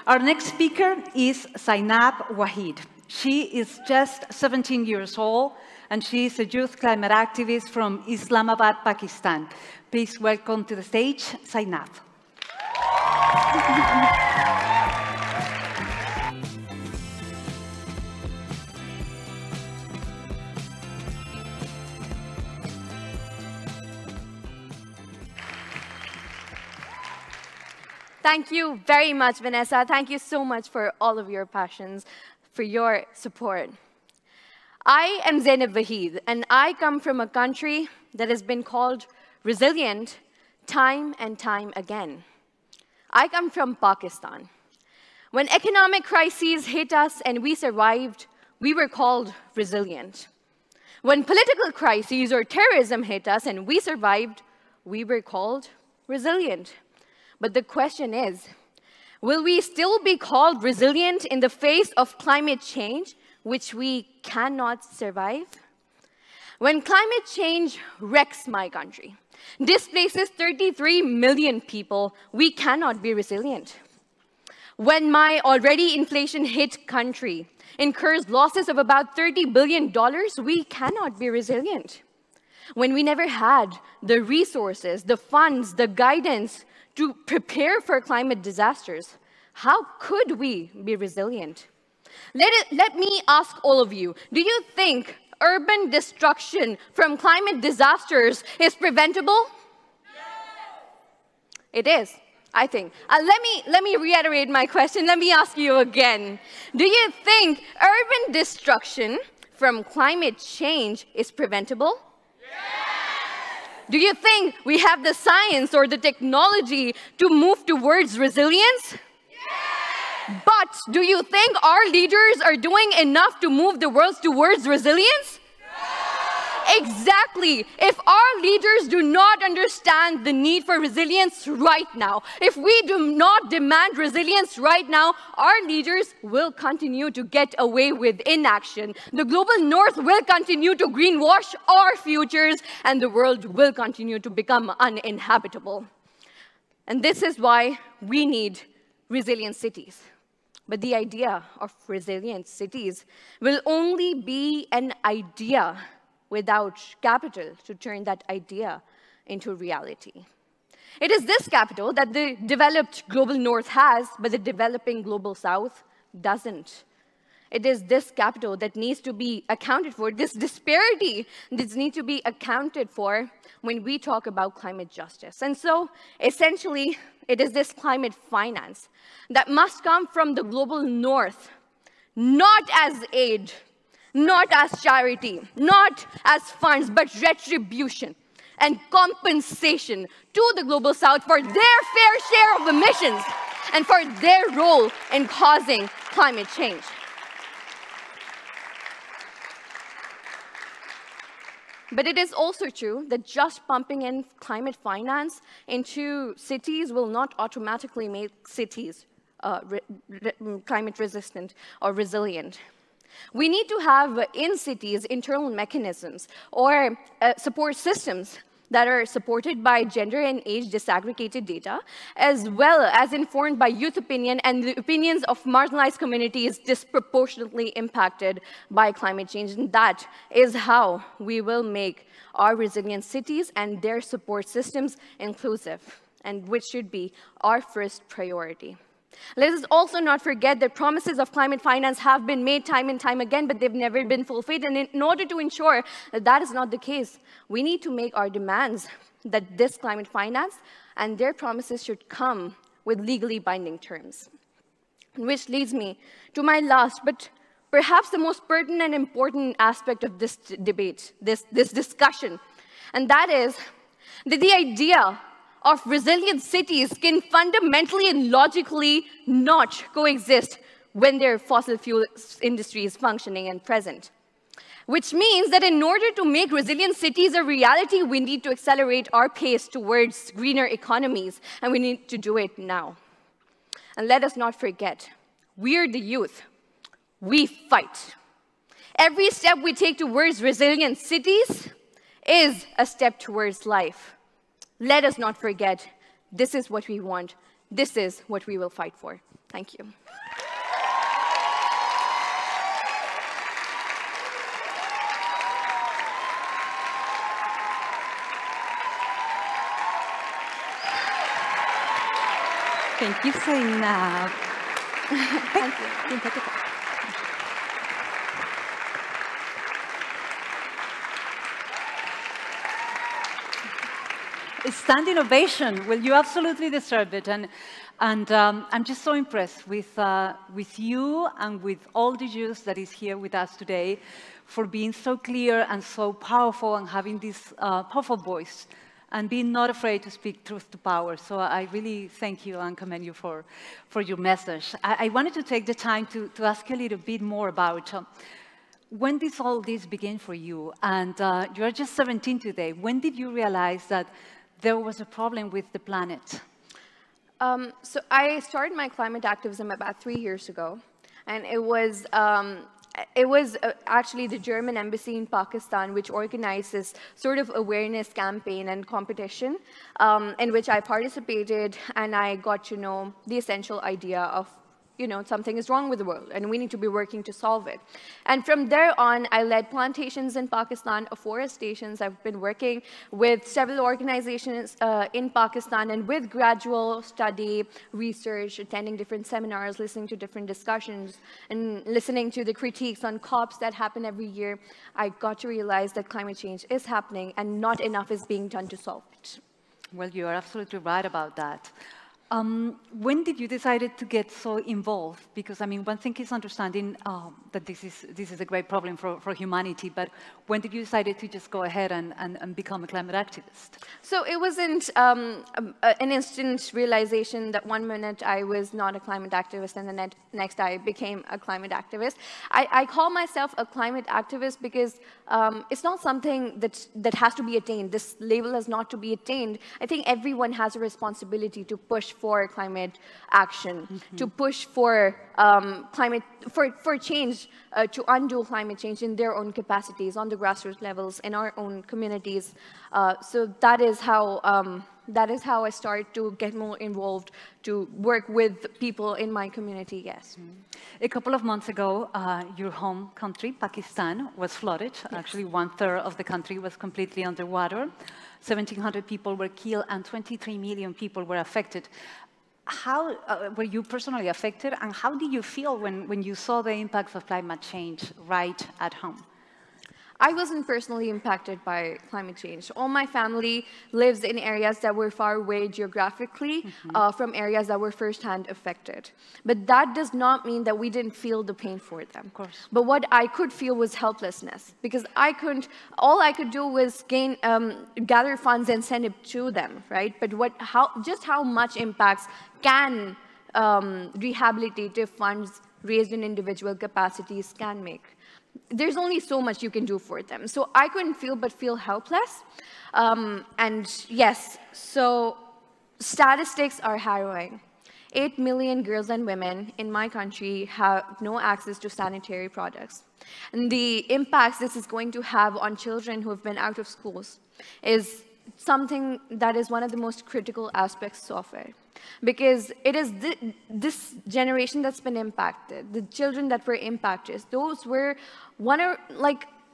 Our next speaker is Zainab Wahid. She is just 17 years old, and she is a youth climate activist from Islamabad, Pakistan. Please welcome to the stage, Zainab. Thank you very much, Vanessa. Thank you so much for all of your passions, for your support. I am Zainab Wahid, and I come from a country that has been called resilient time and time again. I come from Pakistan. When economic crises hit us and we survived, we were called resilient. When political crises or terrorism hit us and we survived, we were called resilient. But the question is, will we still be called resilient in the face of climate change, which we cannot survive? When climate change wrecks my country, displaces 33 million people, we cannot be resilient. When my already inflation-hit country incurs losses of about $30 billion, we cannot be resilient. When we never had the resources, the funds, the guidance to prepare for climate disasters, how could we be resilient? Let me ask all of you, do you think urban destruction from climate disasters is preventable? Yes. It is, I think. Let me reiterate my question. Let me ask you again. Do you think urban destruction from climate change is preventable? Yes. Do you think we have the science or the technology to move towards resilience? Yes. But do you think our leaders are doing enough to move the world towards resilience? Exactly. If our leaders do not understand the need for resilience right now, if we do not demand resilience right now, our leaders will continue to get away with inaction. The global north will continue to greenwash our futures, and the world will continue to become uninhabitable. And this is why we need resilient cities. But the idea of resilient cities will only be an idea without capital to turn that idea into reality. It is this capital that the developed global north has, but the developing global south doesn't. It is this capital that needs to be accounted for, this disparity that needs to be accounted for when we talk about climate justice. And so, essentially, it is this climate finance that must come from the global north, not as aid, not as charity, not as funds, but retribution and compensation to the global south for their fair share of emissions and for their role in causing climate change. But it is also true that just pumping in climate finance into cities will not automatically make cities climate resistant or resilient. We need to have in cities internal mechanisms or support systems that are supported by gender and age disaggregated data, as well as informed by youth opinion and the opinions of marginalized communities disproportionately impacted by climate change. And that is how we will make our resilient cities and their support systems inclusive, and which should be our first priority. Let us also not forget that promises of climate finance have been made time and time again, but they've never been fulfilled. And in order to ensure that that is not the case, we need to make our demands that this climate finance and their promises should come with legally binding terms. Which leads me to my last, but perhaps the most pertinent and important aspect of this debate, this discussion, and that is that the idea of resilient cities can fundamentally and logically not coexist when their fossil fuel industry is functioning and present. Which means that in order to make resilient cities a reality, we need to accelerate our pace towards greener economies, and we need to do it now. And let us not forget, we're the youth. We fight. Every step we take towards resilient cities is a step towards life. Let us not forget, this is what we want. This is what we will fight for. Thank you. Thank you, Zainab. Thank you. Standing ovation. Well, you absolutely deserve it. And I'm just so impressed with you and with all the youth that is here with us today for being so clear and so powerful and having this powerful voice and being not afraid to speak truth to power. So I really thank you and commend you for your message. I wanted to take the time to ask you a little bit more about when did all this begin for you? And you're just 17 today. When did you realize that there was a problem with the planet? So I started my climate activism about 3 years ago, and it was actually the German embassy in Pakistan which organized this sort of awareness campaign and competition in which I participated, and I got to know the essential idea of something is wrong with the world, and we need to be working to solve it. And from there on, I led plantations in Pakistan, afforestations. I've been working with several organizations in Pakistan, and with gradual study, research, attending different seminars, listening to different discussions, and listening to the critiques on COPs that happen every year, I got to realize that climate change is happening, and not enough is being done to solve it. Well, you are absolutely right about that. When did you decide to get so involved? Because, I mean, one thing is understanding that this is a great problem for humanity, but when did you decide to just go ahead and become a climate activist? So it wasn't an instant realization that 1 minute I was not a climate activist and the next I became a climate activist. I call myself a climate activist because it's not something that has to be attained. This label is not to be attained. I think everyone has a responsibility to push for climate action, to push for for change, to undo climate change in their own capacities, on the grassroots levels, in our own communities. So that is how I started to get more involved, to work with people in my community, yes. A couple of months ago, your home country, Pakistan, was flooded. Yes. Actually, 1/3 of the country was completely underwater. 1,700 people were killed and 23 million people were affected. How were you personally affected, and how did you feel when you saw the impacts of climate change right at home? I wasn't personally impacted by climate change. All my family lives in areas that were far away geographically from areas that were firsthand affected. But that does not mean that we didn't feel the pain for them. Of course. But what I could feel was helplessness, because all I could do was gather funds and send it to them, right? But just how much impacts can rehabilitative funds raised in individual capacities can make? There's only so much you can do for them. So I couldn't feel but feel helpless. And yes, so statistics are harrowing. 8 million girls and women in my country have no access to sanitary products. And the impacts this is going to have on children who have been out of schools is something that is one of the most critical aspects of it. Because it is this generation that's been impacted, the children that were impacted, those were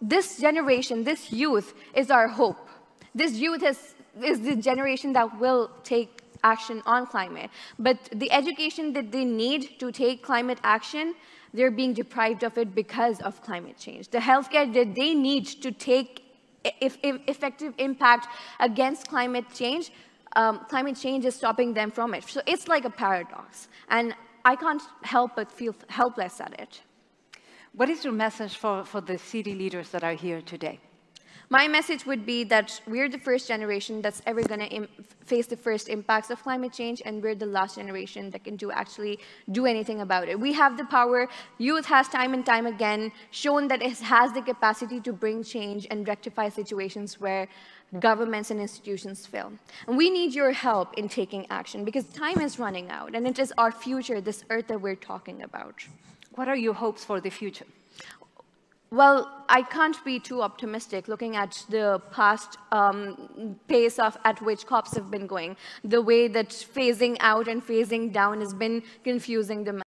this generation, this youth is our hope. This youth is the generation that will take action on climate. But the education that they need to take climate action, they're being deprived of it because of climate change. The healthcare that they need to take effective impact against climate change is stopping them from it. So it's like a paradox. And I can't help but feel helpless at it. What is your message for the city leaders that are here today? My message would be that we're the first generation that's ever going to face the first impacts of climate change, and we're the last generation that can actually do anything about it. We have the power. Youth has time and time again shown that it has the capacity to bring change and rectify situations where governments and institutions fail. And we need your help in taking action, because time is running out, and it is our future, this earth that we're talking about. What are your hopes for the future? Well, I can't be too optimistic looking at the past pace at which COPs have been going. The way that phasing out and phasing down has been confusing the